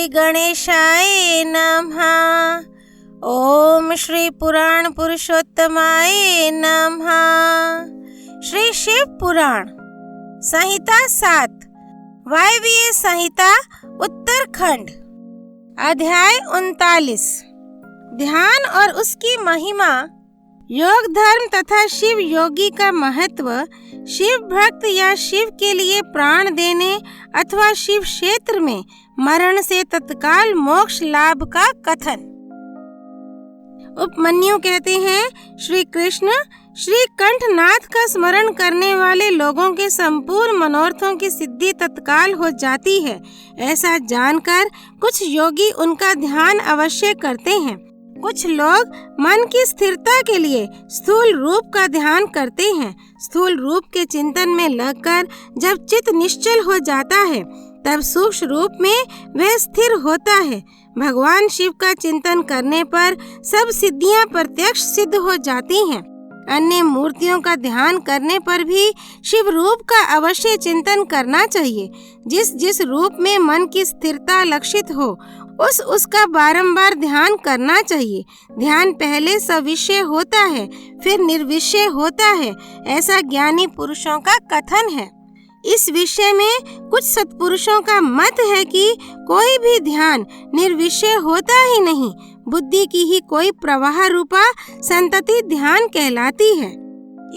श्री गणेशाय नमः। ओम श्री पुराण पुरुषोत्तमाय नमः। श्री शिव पुराण संहिता 7 वायवीय संहिता उत्तरखंड अध्याय 39 ध्यान और उसकी महिमा। योग धर्म तथा शिव योगी का महत्व। शिव भक्त या शिव के लिए प्राण देने अथवा शिव क्षेत्र में मरण से तत्काल मोक्ष लाभ का कथन। उपमन्यु कहते हैं, श्री कृष्ण श्री कंठनाथ का स्मरण करने वाले लोगों के संपूर्ण मनोरथों की सिद्धि तत्काल हो जाती है। ऐसा जानकर कुछ योगी उनका ध्यान अवश्य करते हैं। कुछ लोग मन की स्थिरता के लिए स्थूल रूप का ध्यान करते हैं। स्थूल रूप के चिंतन में लगकर जब चित्त निश्चल हो जाता है तब सूक्ष्म रूप में वह स्थिर होता है। भगवान शिव का चिंतन करने पर सब सिद्धियां प्रत्यक्ष सिद्ध हो जाती हैं। अन्य मूर्तियों का ध्यान करने पर भी शिव रूप का अवश्य चिंतन करना चाहिए। जिस जिस रूप में मन की स्थिरता लक्षित हो उसका बारंबार ध्यान करना चाहिए। ध्यान पहले सविषय होता है फिर निर्विषय होता है, ऐसा ज्ञानी पुरुषों का कथन है। इस विषय में कुछ सत्पुरुषों का मत है कि कोई भी ध्यान निर्विषय होता ही नहीं, बुद्धि की ही कोई प्रवाह रूपा संतति ध्यान कहलाती है।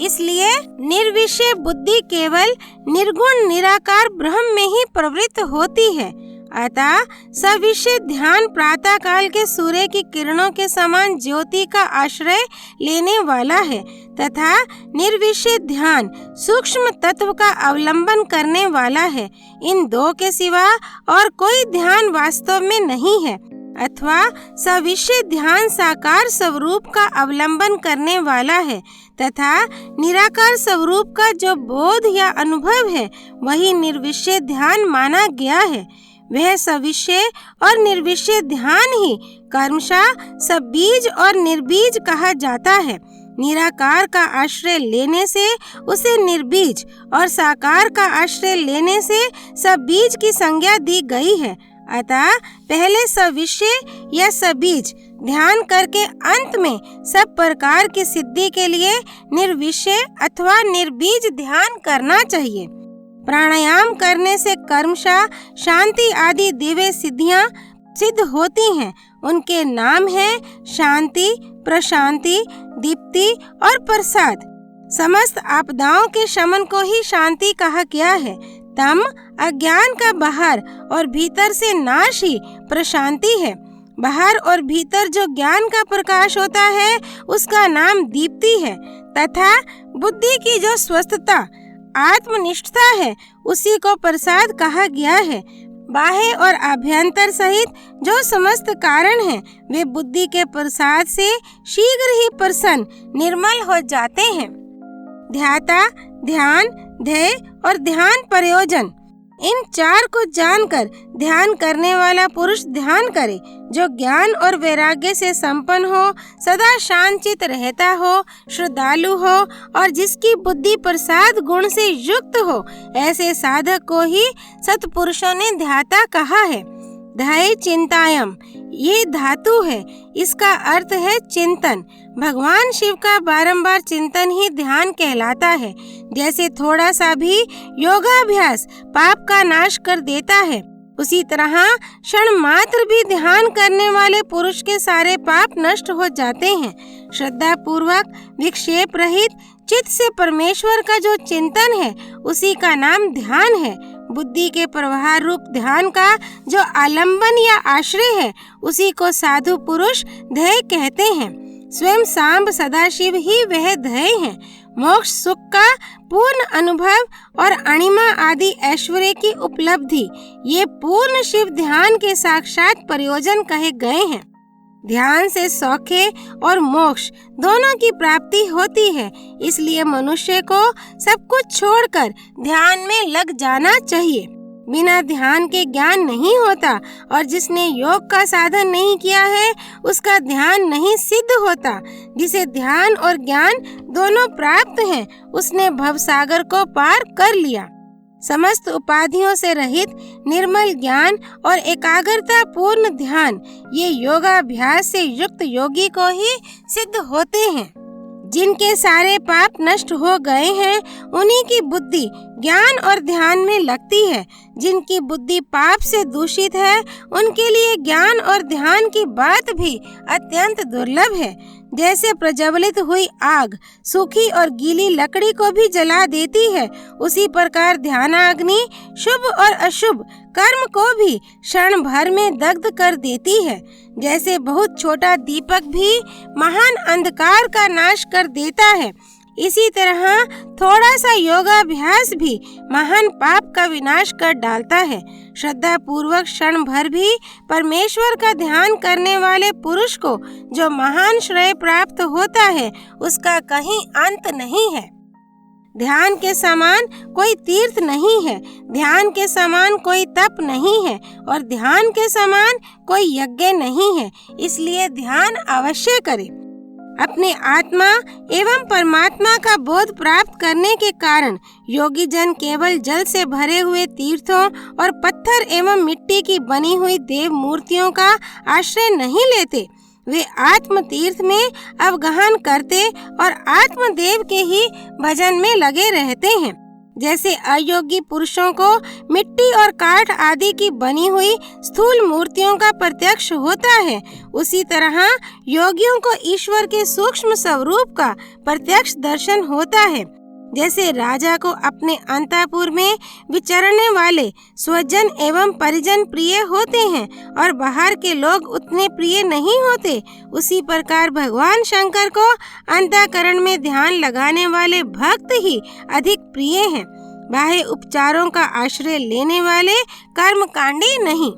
इसलिए निर्विषय बुद्धि केवल निर्गुण निराकार ब्रह्म में ही प्रवृत्त होती है। अतः सविषय ध्यान प्रातः काल के सूर्य की किरणों के समान ज्योति का आश्रय लेने वाला है तथा निर्विषय ध्यान सूक्ष्म तत्व का अवलंबन करने वाला है। इन दो के सिवा और कोई ध्यान वास्तव में नहीं है। अथवा सविषय ध्यान साकार स्वरूप का अवलंबन करने वाला है तथा निराकार स्वरूप का जो बोध या अनुभव है वही निर्विषय ध्यान माना गया है। वह सविषय और निर्विषय ध्यान ही कर्मशः सबीज और निर्बीज कहा जाता है। निराकार का आश्रय लेने से उसे निर्बीज और साकार का आश्रय लेने से सबीज की संज्ञा दी गई है। अतः पहले सविषय या सबीज ध्यान करके अंत में सब प्रकार की सिद्धि के लिए निर्विषय अथवा निर्बीज ध्यान करना चाहिए। प्राणायाम करने से कर्मशः शांति आदि दिव्य सिद्धियां सिद्ध होती हैं। उनके नाम हैं शांति, प्रशांति, दीप्ति और प्रसाद। समस्त आपदाओं के शमन को ही शांति कहा गया है। तम अज्ञान का बाहर और भीतर से नाश ही प्रशांति है। बाहर और भीतर जो ज्ञान का प्रकाश होता है उसका नाम दीप्ति है तथा बुद्धि की जो स्वस्थता आत्मनिष्ठता है उसी को प्रसाद कहा गया है। बाह्य और आभ्यंतर सहित जो समस्त कारण हैं वे बुद्धि के प्रसाद से शीघ्र ही प्रसन्न निर्मल हो जाते हैं। ध्याता, ध्यान, ध्येय और ध्यान प्रयोजन, इन चार को जानकर ध्यान करने वाला पुरुष ध्यान करे। जो ज्ञान और वैराग्य से संपन्न हो, सदा शांतचित्त रहता हो, श्रद्धालु हो और जिसकी बुद्धि प्रसाद गुण से युक्त हो, ऐसे साधक को ही सत्पुरुषों ने ध्याता कहा है। ध्याय चिंतायम ये धातु है, इसका अर्थ है चिंतन। भगवान शिव का बारंबार चिंतन ही ध्यान कहलाता है। जैसे थोड़ा सा भी योगाभ्यास पाप का नाश कर देता है, उसी तरह क्षण मात्र भी ध्यान करने वाले पुरुष के सारे पाप नष्ट हो जाते हैं। श्रद्धा पूर्वक विक्षेप रहित चित्त से परमेश्वर का जो चिंतन है उसी का नाम ध्यान है। बुद्धि के प्रवाह रूप ध्यान का जो आलंबन या आश्रय है उसी को साधु पुरुष ध्येय कहते हैं। स्वयं सांब सदाशिव ही वह ध्येय है। मोक्ष सुख का पूर्ण अनुभव और अणिमा आदि ऐश्वर्य की उपलब्धि ये पूर्ण शिव ध्यान के साक्षात प्रयोजन कहे गए हैं। ध्यान से सौख्य और मोक्ष दोनों की प्राप्ति होती है। इसलिए मनुष्य को सब कुछ छोड़कर ध्यान में लग जाना चाहिए। बिना ध्यान के ज्ञान नहीं होता और जिसने योग का साधन नहीं किया है उसका ध्यान नहीं सिद्ध होता। जिसे ध्यान और ज्ञान दोनों प्राप्त हैं उसने भवसागर को पार कर लिया। समस्त उपाधियों से रहित निर्मल ज्ञान और एकाग्रता पूर्ण ध्यान ये योगाभ्यास से युक्त योगी को ही सिद्ध होते हैं। जिनके सारे पाप नष्ट हो गए हैं उन्हीं की बुद्धि ज्ञान और ध्यान में लगती है। जिनकी बुद्धि पाप से दूषित है उनके लिए ज्ञान और ध्यान की बात भी अत्यंत दुर्लभ है। जैसे प्रज्वलित हुई आग सूखी और गीली लकड़ी को भी जला देती है, उसी प्रकार ध्यानाग्नि शुभ और अशुभ कर्म को भी क्षण भर में दग्ध कर देती है। जैसे बहुत छोटा दीपक भी महान अंधकार का नाश कर देता है, इसी तरह थोड़ा सा योगाभ्यास भी महान पाप का विनाश कर डालता है। श्रद्धा पूर्वक क्षण भर भी परमेश्वर का ध्यान करने वाले पुरुष को जो महान श्रेय प्राप्त होता है उसका कहीं अंत नहीं है। ध्यान के समान कोई तीर्थ नहीं है, ध्यान के समान कोई तप नहीं है और ध्यान के समान कोई यज्ञ नहीं है। इसलिए ध्यान अवश्य करें। अपने आत्मा एवं परमात्मा का बोध प्राप्त करने के कारण योगी जन केवल जल से भरे हुए तीर्थों और पत्थर एवं मिट्टी की बनी हुई देव मूर्तियों का आश्रय नहीं लेते। वे आत्म तीर्थ में अवगाहन करते और आत्मदेव के ही भजन में लगे रहते हैं। जैसे अयोगी पुरुषों को मिट्टी और काठ आदि की बनी हुई स्थूल मूर्तियों का प्रत्यक्ष होता है, उसी तरह योगियों को ईश्वर के सूक्ष्म स्वरूप का प्रत्यक्ष दर्शन होता है। जैसे राजा को अपने अंतःपुर में विचरने वाले स्वजन एवं परिजन प्रिय होते हैं और बाहर के लोग उतने प्रिय नहीं होते, उसी प्रकार भगवान शंकर को अंतःकरण में ध्यान लगाने वाले भक्त ही अधिक प्रिय हैं। बाह्य उपचारों का आश्रय लेने वाले कर्मकांडी नहीं।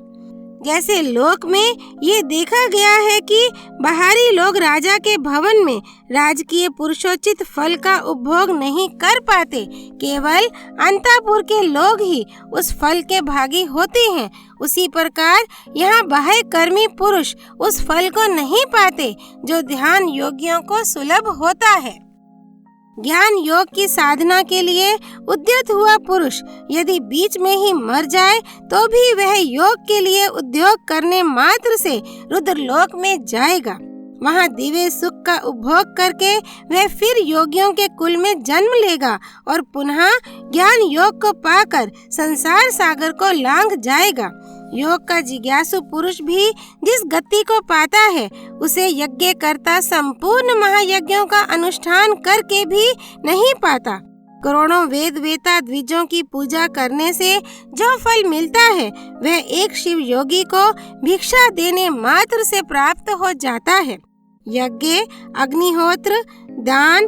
जैसे लोक में ये देखा गया है कि बाहरी लोग राजा के भवन में राजकीय पुरुषोचित फल का उपभोग नहीं कर पाते, केवल अंतःपुर के लोग ही उस फल के भागी होते हैं, उसी प्रकार यहाँ बाह्य कर्मी पुरुष उस फल को नहीं पाते जो ध्यान योगियों को सुलभ होता है। ज्ञान योग की साधना के लिए उद्यत हुआ पुरुष यदि बीच में ही मर जाए तो भी वह योग के लिए उद्योग करने मात्र से रुद्रलोक में जाएगा। वहाँ दिव्य सुख का उपभोग करके वह फिर योगियों के कुल में जन्म लेगा और पुनः ज्ञान योग को पाकर संसार सागर को लांघ जाएगा। योग का जिज्ञासु पुरुष भी जिस गति को पाता है उसे यज्ञ करता संपूर्ण महायज्ञों का अनुष्ठान करके भी नहीं पाता। करोड़ों वेद वेता द्विजों की पूजा करने से जो फल मिलता है वह एक शिव योगी को भिक्षा देने मात्र से प्राप्त हो जाता है। यज्ञ, अग्निहोत्र, दान,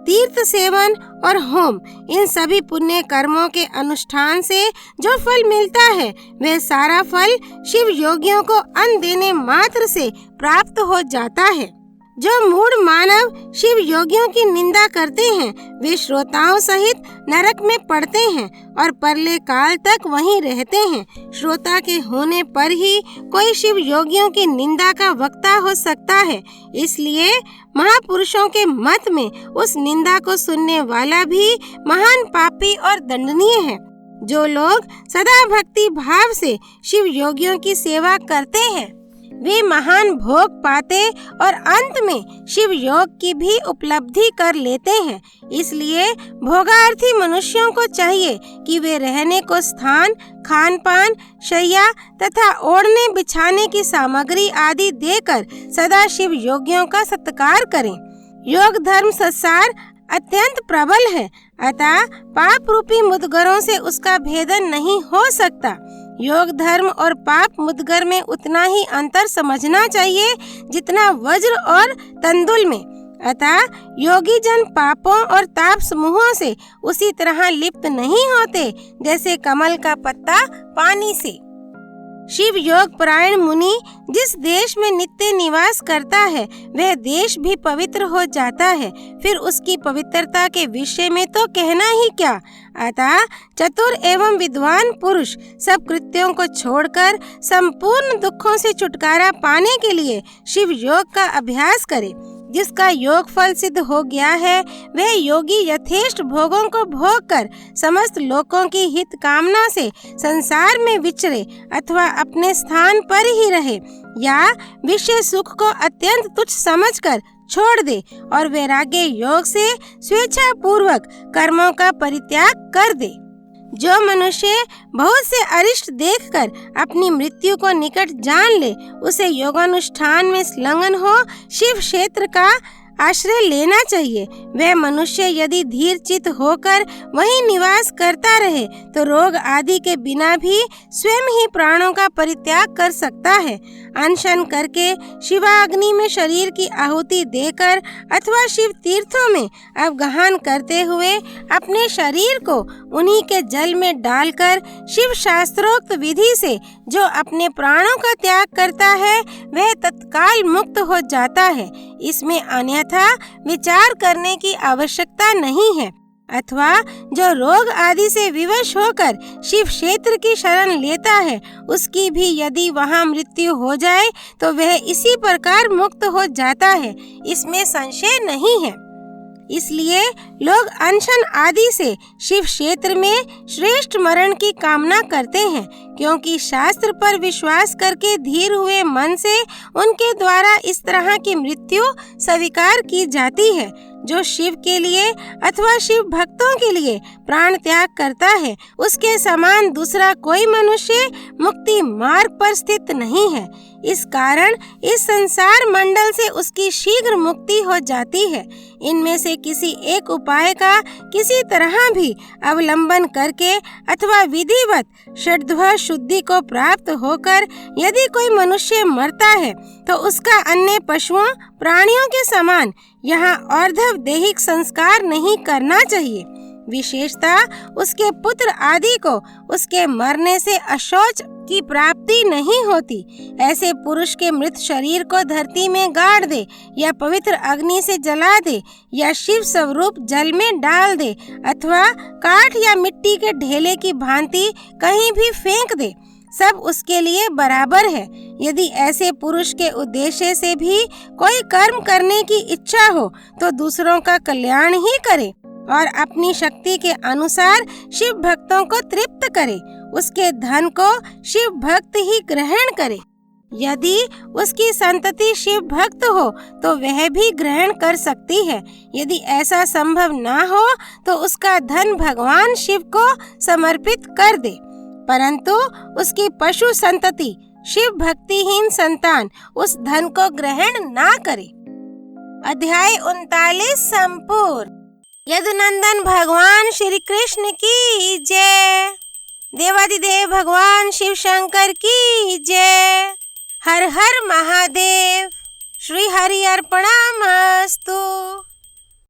तीर्थ सेवन और होम, इन सभी पुण्य कर्मों के अनुष्ठान से जो फल मिलता है वह सारा फल शिव योगियों को अन्न देने मात्र से प्राप्त हो जाता है। जो मूढ़ मानव शिव योगियों की निंदा करते हैं वे श्रोताओं सहित नरक में पड़ते हैं और परले काल तक वहीं रहते हैं। श्रोता के होने पर ही कोई शिव योगियों की निंदा का वक्ता हो सकता है, इसलिए महापुरुषों के मत में उस निंदा को सुनने वाला भी महान पापी और दंडनीय है। जो लोग सदा भक्ति भाव से शिव योगियों की सेवा करते हैं वे महान भोग पाते और अंत में शिव योग की भी उपलब्धि कर लेते हैं। इसलिए भोगार्थी मनुष्यों को चाहिए कि वे रहने को स्थान, खान पान, शैया तथा ओढ़ने बिछाने की सामग्री आदि देकर सदा शिव योगियों का सत्कार करें। योग धर्म संसार अत्यंत प्रबल है, अतः पाप रूपी मुद्गरों से उसका भेदन नहीं हो सकता। योग धर्म और पाप मुद्गर में उतना ही अंतर समझना चाहिए जितना वज्र और तंदुल में। अतः योगी जन पापों और ताप समूहों से उसी तरह लिप्त नहीं होते जैसे कमल का पत्ता पानी से। शिव योग परायण मुनि जिस देश में नित्य निवास करता है वह देश भी पवित्र हो जाता है, फिर उसकी पवित्रता के विषय में तो कहना ही क्या। अतः चतुर एवं विद्वान पुरुष सब कृत्यों को छोड़कर संपूर्ण दुखों से छुटकारा पाने के लिए शिव योग का अभ्यास करे। जिसका योग फल सिद्ध हो गया है, वह योगी यथेष्ट भोगों को भोग कर समस्त लोगों की हित कामना से संसार में विचरे अथवा अपने स्थान पर ही रहे, या विषय सुख को अत्यंत तुच्छ समझकर छोड़ दे और वैराग्य योग से स्वेच्छा पूर्वक कर्मों का परित्याग कर दे। जो मनुष्य बहुत से अरिष्ट देखकर अपनी मृत्यु को निकट जान ले, उसे योगानुष्ठान में संलग्न हो शिव क्षेत्र का आश्रय लेना चाहिए। वह मनुष्य यदि धीर चित्त होकर वहीं निवास करता रहे तो रोग आदि के बिना भी स्वयं ही प्राणों का परित्याग कर सकता है। अनशन करके शिवाग्नि में शरीर की आहुति देकर अथवा शिव तीर्थों में अवगाहन करते हुए अपने शरीर को उन्हीं के जल में डालकर शिव शास्त्रोक्त विधि से जो अपने प्राणों का त्याग करता है, वह तत्काल मुक्त हो जाता है। इसमें अन्यथा विचार करने की आवश्यकता नहीं है। अथवा जो रोग आदि से विवश होकर शिव क्षेत्र की शरण लेता है, उसकी भी यदि वहां मृत्यु हो जाए तो वह इसी प्रकार मुक्त हो जाता है, इसमें संशय नहीं है। इसलिए लोग अनशन आदि से शिव क्षेत्र में श्रेष्ठ मरण की कामना करते हैं, क्योंकि शास्त्र पर विश्वास करके धीर हुए मन से उनके द्वारा इस तरह की मृत्यु स्वीकार की जाती है। जो शिव के लिए अथवा शिव भक्तों के लिए प्राण त्याग करता है, उसके समान दूसरा कोई मनुष्य मुक्ति मार्ग पर स्थित नहीं है। इस कारण इस संसार मंडल से उसकी शीघ्र मुक्ति हो जाती है। इनमें से किसी एक उपाय का किसी तरह भी अवलंबन करके अथवा विधिवत षड्व शुद्धि को प्राप्त होकर यदि कोई मनुष्य मरता है, तो उसका अन्य पशुओं प्राणियों के समान यहाँ अर्धव दैहिक संस्कार नहीं करना चाहिए। विशेषतः उसके पुत्र आदि को उसके मरने से अशौच की प्राप्ति नहीं होती। ऐसे पुरुष के मृत शरीर को धरती में गाड़ दे या पवित्र अग्नि से जला दे या शिव स्वरूप जल में डाल दे अथवा काठ या मिट्टी के ढेले की भांति कहीं भी फेंक दे, सब उसके लिए बराबर है। यदि ऐसे पुरुष के उद्देश्य से भी कोई कर्म करने की इच्छा हो तो दूसरों का कल्याण ही करे और अपनी शक्ति के अनुसार शिव भक्तों को तृप्त करे। उसके धन को शिव भक्त ही ग्रहण करे। यदि उसकी संतति शिव भक्त हो तो वह भी ग्रहण कर सकती है। यदि ऐसा संभव ना हो तो उसका धन भगवान शिव को समर्पित कर दे, परंतु उसकी पशु संतति शिव भक्तिहीन संतान उस धन को ग्रहण ना करे। अध्याय 39 संपूर्ण। यदुनंदन भगवान श्री कृष्ण की जय। देवादिदेव भगवान शिव शंकर की जय। हर हर महादेव। श्री हरि अर्पणमस्तु।